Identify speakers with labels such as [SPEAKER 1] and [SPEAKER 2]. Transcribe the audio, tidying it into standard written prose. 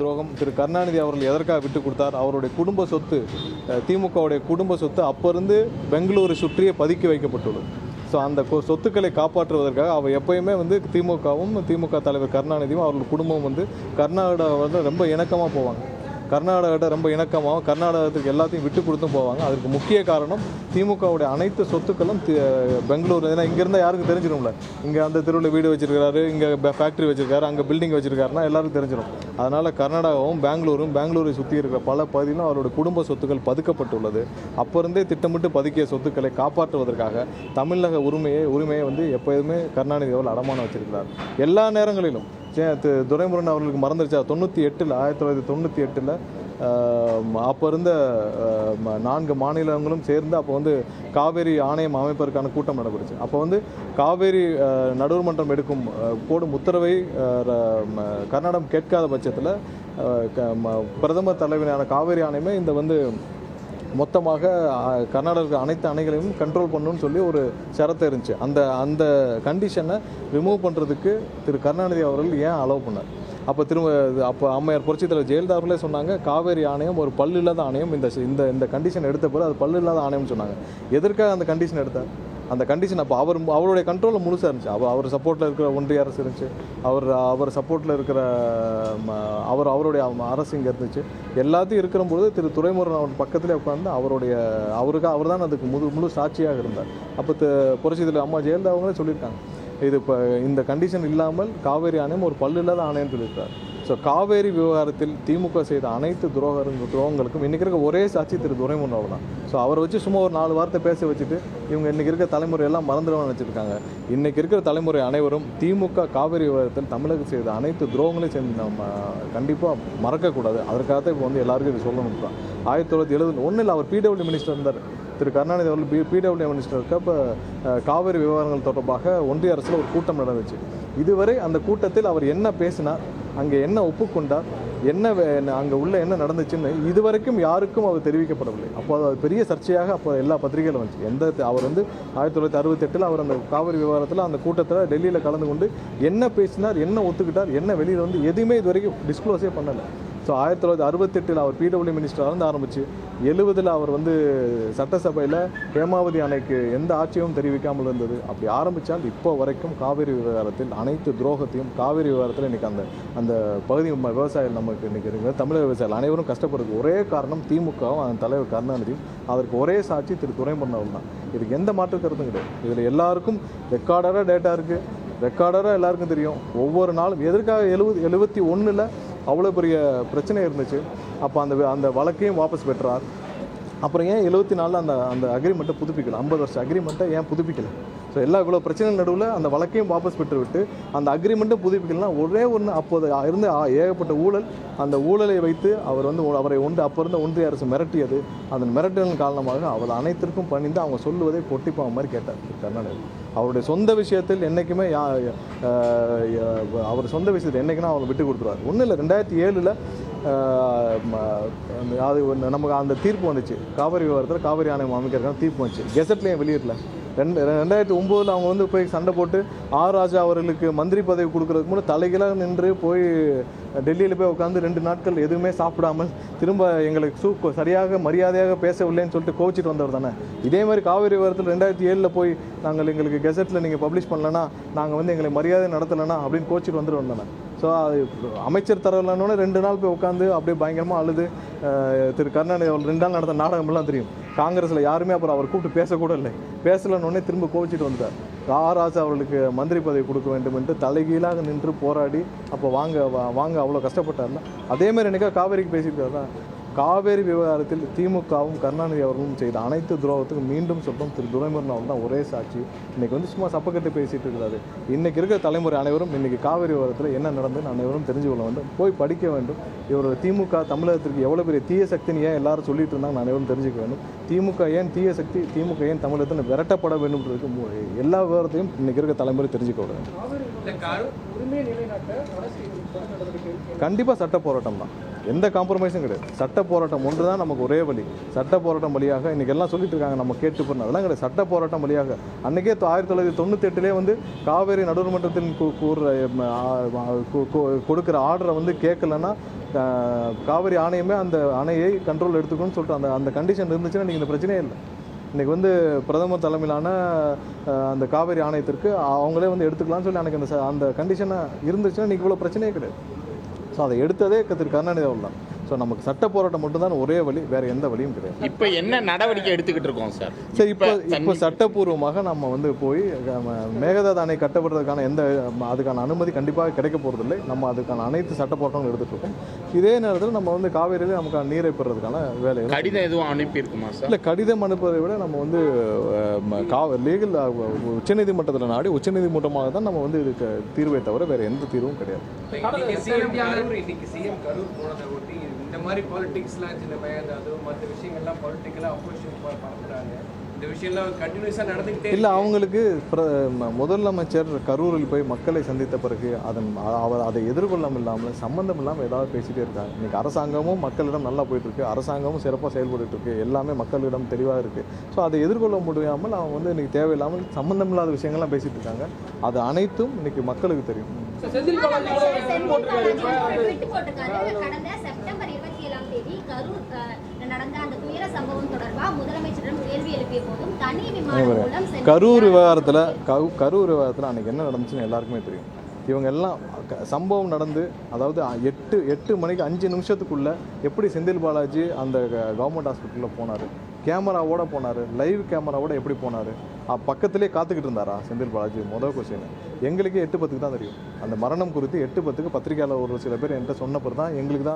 [SPEAKER 1] துரோகம் திரு கருணாநிதி அவர்கள் எதற்காக விட்டு கொடுத்தார்? அவருடைய குடும்ப சொத்து, திமுகவுடைய குடும்ப சொத்து அப்போருந்து பெங்களூரை சுற்றியே பதுக்கி வைக்கப்பட்டுள்ளது. ஸோ அந்த சொத்துக்களை காப்பாற்றுவதற்காக அவர் எப்பயுமே திமுகவும் திமுக தலைவர் கருணாநிதியும் அவர்கள் குடும்பம் கர்நாடகாவில் ரொம்ப இணக்கமாக போவாங்க. கர்நாடகாட்ட ரொம்ப இணக்கமாகவும் கர்நாடகத்துக்கு எல்லாத்தையும் விட்டு கொடுத்தும் போவாங்க. அதுக்கு முக்கிய காரணம் திமுகவுடைய அனைத்து சொத்துக்களும் பெங்களூர். ஏன்னா இங்கேருந்தால் யாருக்கும் தெரிஞ்சிடும்ல, இங்கே அந்த தெருவில் வீடு வச்சிருக்காரு, இங்கே ஃபேக்ட்ரி வச்சிருக்காரு, அங்கே பில்டிங் வச்சிருக்காருன்னா எல்லாருக்கும் தெரிஞ்சிடும். அதனால் கர்நாடகாவும் பெங்களூரை சுற்றி இருக்கிற பல பகுதியிலும் அவருடைய குடும்ப சொத்துக்கள் பதுக்கப்பட்டுள்ளது. அப்போ இருந்தே திட்டமிட்டு பதுக்கிய சொத்துக்களை காப்பாற்றுவதற்காக தமிழக உரிமையை எப்போதுமே கருணாநிதி அவர்கள் அடமானம் வச்சிருக்கிறார். எல்லா நேரங்களிலும் துரைமுருகன் அவர்களுக்கு மறந்துருச்சா? 1998 அப்போ இருந்த 4 மாநிலங்களும் சேர்ந்து அப்போ காவேரி ஆணையம் அமைப்பதற்கான கூட்டம் நடைபெறுச்சு. அப்போ காவேரி நடுவர் மன்றம் போடும் உத்தரவை கர்நாடகம் கேட்காத பட்சத்தில் பிரதமர் தலைவரான காவேரி ஆணையமே மொத்தமாக கர்நாடக அனைத்து அணைகளையும் கண்ட்ரோல் பண்ணணும்னு சொல்லி ஒரு ஷரத்து இருந்துச்சு. அந்த கண்டிஷனை ரிமூவ் பண்ணுறதுக்கு திரு கருணாநிதி அவர்கள் ஏன் அலோவ் பண்ணார்? அப்போ அம்மையார் புரட்சித் தலைவர் ஜெயலலிதா அவர்களே சொன்னாங்க, காவேரி ஆணையம் ஒரு பல்லு இல்லாத ஆணையம், இந்த கண்டிஷன் எடுத்த பிறகு அது பல்லு இல்லாத ஆணையம்னு சொன்னாங்க. எதற்காக அந்த கண்டிஷன் எடுத்தார்? அந்த கண்டிஷன் அப்போ அவருடைய கண்ட்ரோலில் முழுசாக இருந்துச்சு. அவர் சப்போர்ட்டில் இருக்கிற ஒன்றிய அரசு இருந்துச்சு, அவர் சப்போர்ட்டில் இருக்கிற அவருடைய அரசு இங்கே இருந்துச்சு. எல்லாத்தையும் இருக்கிறபோது திரு துரைமுருகன் அவர் பக்கத்திலே உட்காந்து அவர் தான் அதுக்கு முழு சாட்சியாக இருந்தார். அப்போ புரட்சித்தில் அம்மா ஜெயலலிதா அவங்களே சொல்லியிருக்காங்க, இது இப்போ இந்த கண்டிஷன் இல்லாமல் காவேரி ஆணையம் ஒரு பல்லு இல்லாத ஆணையம்னு சொல்லியிருக்காரு. ஸோ காவேரி விவகாரத்தில் திமுக செய்த அனைத்து துரோகங்களுக்கும் இன்றைக்கி இருக்க ஒரே சாட்சி திரு துரைமுருகன் அவர் தான். ஸோ அவரை வச்சு சும்மா ஒரு 4 வார்த்தை பேச வச்சுட்டு இவங்க இன்றைக்கி இருக்க தலைமுறையெல்லாம் மறந்துடுவான்னு நினச்சிருக்காங்க. இன்றைக்கி இருக்கிற தலைமுறை அனைவரும் திமுக காவேரி விவகாரத்தில் தமிழகம் செய்த அனைத்து துரோகங்களையும் சேர்ந்து நம்ம கண்டிப்பாக மறக்கக்கூடாது. அதற்காக இப்போ எல்லாருக்கும் இது சொல்லணும் தான். 1971 அவர் பிடபிள்யூ மினிஸ்டர் இருந்தார். திரு கருணாநிதி அவர்கள் பிடபிள்யூ மினிஸ்டருக்கு அப்போ காவிரி விவகாரங்கள் தொடர்பாக ஒன்றிய அரசில் ஒரு கூட்டம் நடந்துச்சு. இதுவரை அந்த கூட்டத்தில் அவர் என்ன பேசினார், அங்கே என்ன ஒப்புக்கொண்டார், அங்கே உள்ள என்ன நடந்துச்சுன்னு இதுவரைக்கும் யாருக்கும் அவர் தெரிவிக்கப்படவில்லை. அப்போ அது பெரிய சர்ச்சையாக அப்போ எல்லா பத்திரிகைகளும் வந்துச்சு. அவர் 1968 அவர் அந்த காவிரி விவகாரத்தில் அந்த கூட்டத்தில் டெல்லியில் கலந்து கொண்டு என்ன பேசினார், என்ன ஒத்துக்கிட்டார், என்ன வெளியில் எதுவுமே இது வரைக்கும் டிஸ்க்ளோஸே பண்ணலை. ஸோ 1968 அவர் பிடபிள்யூ மினிஸ்டராக இருந்து ஆரம்பிச்சு 70 அவர் சட்டசபையில் ஹேமாவதி அணைக்கு எந்த ஆட்சியும் தெரிவிக்காமல் இருந்தது. அப்படி ஆரம்பித்தால் இப்போ வரைக்கும் காவிரி விவகாரத்தில் அனைத்து துரோகத்தையும் காவிரி விவகாரத்தில் இன்றைக்கி அந்த பகுதி விவசாயிகள் நமக்கு இன்றைக்கி இருக்கிற தமிழக விவசாயிகள் அனைவரும் கஷ்டப்படுறது ஒரே காரணம் திமுகவும் அதன் தலைவர் கருணாநிதியும். அதற்கு ஒரே சாட்சி திரு துரைமுருகன் அவர்கள் தான். இதுக்கு எந்த மாற்று கருத்தும் கிடையாது. இதில் எல்லாருக்கும் ரெக்கார்டராக டேட்டா இருக்குது, ரெக்கார்டராக எல்லாருக்கும் தெரியும். ஒவ்வொரு நாளும் எதற்காக 71 அவ்வளோ பெரிய பிரச்சனை இருந்துச்சு. அப்போ அந்த வழக்கையும் வாபஸ் பெற்றார். அப்புறம் ஏன் 74 அந்த அக்ரிமெண்ட்டை புதுப்பிக்கல? 50 வருஷம் அக்ரிமெண்ட்டை ஏன் புதுப்பிக்கலை? ஸோ இவ்வளோ பிரச்சனை நடுவில் அந்த வழக்கையும் வாபஸ் பெற்றுவிட்டு அந்த அக்ரிமெண்ட்டும் புதுப்பிக்கலாம். ஒரே ஒன்று அப்போது இருந்த ஏகப்பட்ட ஊழல், அந்த ஊழலை வைத்து அவரை அப்போ இருந்த ஒன்றிய அரசு மிரட்டியது. அந்த மிரட்டலின் காரணமாக அவர் அனைத்திற்கும் பணிந்து அவங்க சொல்லுவதை பொட்டிப்பாங்க மாதிரி கேட்டார் கருணாநிதி. அவருடைய சொந்த விஷயத்தில் என்றைக்குமே அவர் சொந்த விஷயத்தில் என்றைக்குன்னா அவர் விட்டு கொடுத்துருவார். ஒன்றும் இல்லை, 2007 அது நமக்கு அந்த தீர்ப்பு வந்துச்சு. காவிரி விவகாரத்தில் காவிரி ஆணையம் அமைக்கிறதுக்கான தீர்ப்பு வந்துச்சு. கெசட்லேயும் வெளியிடல. 2009 அவங்க போய் சண்டை போட்டு ஆர் ராஜா அவர்களுக்கு மந்திரி பதவி கொடுக்கறதுக்கு முன்னாடி தலைகீழாக நின்று போய் டெல்லியில் போய் உட்காந்து 2 நாட்கள் எதுவுமே சாப்பிடாமல் திரும்ப எங்களுக்கு சரியாக மரியாதையாக பேசவில்லைன்னு சொல்லிட்டு கோச்சிட்டு வந்தவர் தானே. இதே மாதிரி காவிரி விவகாரத்தில் 2007 போய் எங்களுக்கு கெசட்டில் நீங்கள் பப்ளிஷ் பண்ணலன்னா, நாங்கள் எங்களை மரியாதை நடத்தலைன்னா அப்படின்னு கோச்சிட்டு வந்துட்டு வந்தானே. ஸோ அது அமைச்சர் தரலன்னொன்னே 2 நாள் போய் உட்காந்து அப்படியே பயங்கரமாக அழுது திரு கருணாநிதி அவர் 2 நாள் நடந்த நாடகமெல்லாம் தெரியும். காங்கிரஸில் யாருமே அப்புறம் அவர் கூப்பிட்டு பேசக்கூட இல்லை. பேசலன்னொன்னே திரும்ப கோவிச்சிட்டு வந்துட்டார். ராஜா அவர்களுக்கு மந்திரி பதவி கொடுக்க வேண்டும் என்று தலைகீழாக நின்று போராடி அப்போ வாங்க அவ்வளோ கஷ்டப்பட்டார்ல. அதேமாதிரி என்னைக்கா காவேரிக்கு பேசியிருக்காரு தான். காவேரி விவகாரத்தில் திமுகவும் கருணாநிதி அவர்களும் செய்த அனைத்து துரோகத்துக்கும் மீண்டும் சொல்லும் திரு துரைமுருகன் அவர்கள் தான் ஒரே சாட்சி. இன்றைக்கி சும்மா சப்பக்கட்டு பேசிகிட்டு இருக்கிறாரு. இன்றைக்கி இருக்கிற தலைமுறை அனைவரும் இன்றைக்கி காவேரி விவகாரத்தில் என்ன நடந்துன்னு அனைவரும் தெரிஞ்சு கொள்ள வேண்டும், போய் படிக்க வேண்டும். இவர் திமுக தமிழகத்திற்கு எவ்வளோ பெரிய தீய சக்தின்னு ஏன் எல்லாரும் சொல்லிட்டு இருந்தாங்க அனைவரும் தெரிஞ்சுக்க வேண்டும். திமுக ஏன் தீய சக்தி, திமுக ஏன் தமிழகத்தில் விரட்டப்பட வேண்டும்ன்றதுக்கு எல்லா விவரத்தையும் இன்றைக்கி இருக்க தலைமுறை தெரிஞ்சுக்க வேண்டும். கண்டிப்பாக சட்ட போராட்டம் தான். எந்த காம்ப்ரமைஸும் கிடையாது. சட்ட போராட்டம் ஒன்று தான் நமக்கு ஒரே வழி. சட்ட போராட்டம் வழியாக இன்றைக்கி எல்லாம் சொல்லிட்டு இருக்காங்க, நம்ம கேட்டு பண்ண அதெல்லாம் கிடையாது. சட்ட போராட்டம் வழியாக அன்றைக்கே 1998 வந்து காவேரி நடுவர்மன்றத்தின் கொடுக்குற ஆர்டரை வந்து கேட்கலன்னா காவிரி ஆணையமே அந்த அணையை கண்ட்ரோல் எடுத்துக்கணும்னு சொல்லிட்டு அந்த கண்டிஷன் இருந்துச்சுன்னா நீங்கள் இந்த பிரச்சனையே இல்லை. இன்றைக்கி வந்து பிரதமர் தலைமையிலான அந்த காவேரி ஆணையத்திற்கு அவங்களே வந்து எடுத்துக்கலாம்னு சொல்லி எனக்கு அந்த கண்டிஷனாக இருந்துச்சுன்னா இன்றைக்கி இவ்வளோ பிரச்சனையே கிடையாது. ஸோ அதை எடுத்ததே திரு கருணாநிதி அவர்கள் தான். ஸோ நமக்கு சட்ட போராட்டம் மட்டும்தான் ஒரே வழி, வேறு எந்த வழியும் கிடையாது.
[SPEAKER 2] இப்போ என்ன நடவடிக்கை எடுத்துக்கிட்டு இருக்கோம் சார்?
[SPEAKER 1] சரி, இப்போ சட்டப்பூர்வமாக நம்ம வந்து போய் மேகதாது அணை கட்டப்படுறதுக்கான அதுக்கான அனுமதி கண்டிப்பாக கிடைக்க போகிறதில்லை. நம்ம அதுக்கான அனைத்து சட்ட போராட்டங்களும் எடுத்துகிட்டு இருக்கோம். இதே நேரத்தில் நம்ம வந்து காவேரியிலே நமக்கு நீரை பெறுறதுக்கான வேலை.
[SPEAKER 2] கடிதம் எதுவும் அனுப்பியிருக்குமா சார்?
[SPEAKER 1] இல்லை, கடிதம் அனுப்புவதை விட நம்ம வந்து லீகல் உச்சநீதிமன்றத்தில் நாடி உச்சநீதிமன்றமாக தான் நம்ம வந்து இதுக்கு தீர்வை தவிர வேறு எந்த தீர்வும் கிடையாது.
[SPEAKER 3] இந்த மாதிரி பாலிடிக்ஸ்லாம் சின்ன மேகதாது மற்ற விஷயங்கள்லாம் பொலிட்டிக்கலாக அப்போசிஷன் பரப்புறாங்க. இந்த விஷயம்லாம் கண்டினியூஸாக நடந்துக்கிட்டே
[SPEAKER 1] இல்லை. அவங்களுக்கு முதலமைச்சர் கரூரில் போய் மக்களை சந்தித்த பிறகு அவர் அதை எதிர்கொள்ளாமல் இல்லாமல் சம்மந்தம் இல்லாமல் ஏதாவது பேசிகிட்டே இருக்காங்க. இன்றைக்கி அரசாங்கமும் மக்களிடம் நல்லா போயிட்டுருக்கு, அரசாங்கமும் சிறப்பாக செயல்பட்டுருக்கு, எல்லாமே மக்களிடம் தெளிவாக இருக்குது. ஸோ அதை எதிர்கொள்ள முடியாமல் அவங்க வந்து இன்றைக்கி தேவையில்லாமல் சம்மந்தம் இல்லாத விஷயங்கள்லாம் பேசிகிட்டு இருக்காங்க. அது அனைத்தும் இன்றைக்கி மக்களுக்கு தெரியும். கரூர் விவகாரத்தில் அன்றைக்கி என்ன நடந்துச்சுன்னு எல்லாருக்குமே தெரியும். இவங்க எல்லாம் சம்பவம் நடந்து அதாவது 8 மணிக்கு 5 நிமிஷத்துக்குள்ளே எப்படி செந்தில் பாலாஜி அந்த கவர்மெண்ட் ஹாஸ்பிட்டலில் போனார், கேமராவோட போனார், லைவ் கேமராவோட எப்படி போனார், பக்கத்திலே காத்துக்கிட்டு இருந்தாரா செந்தில் பாலாஜி? முதல் கொஸ்டின். எங்களுக்கு 8:10 தான் தெரியும். அந்த மரணம் குறித்து 8:10 பத்திரிகையாளர் ஒரு சில பேர் என்கிட்ட சொன்ன பிறகு தான் எங்களுக்கு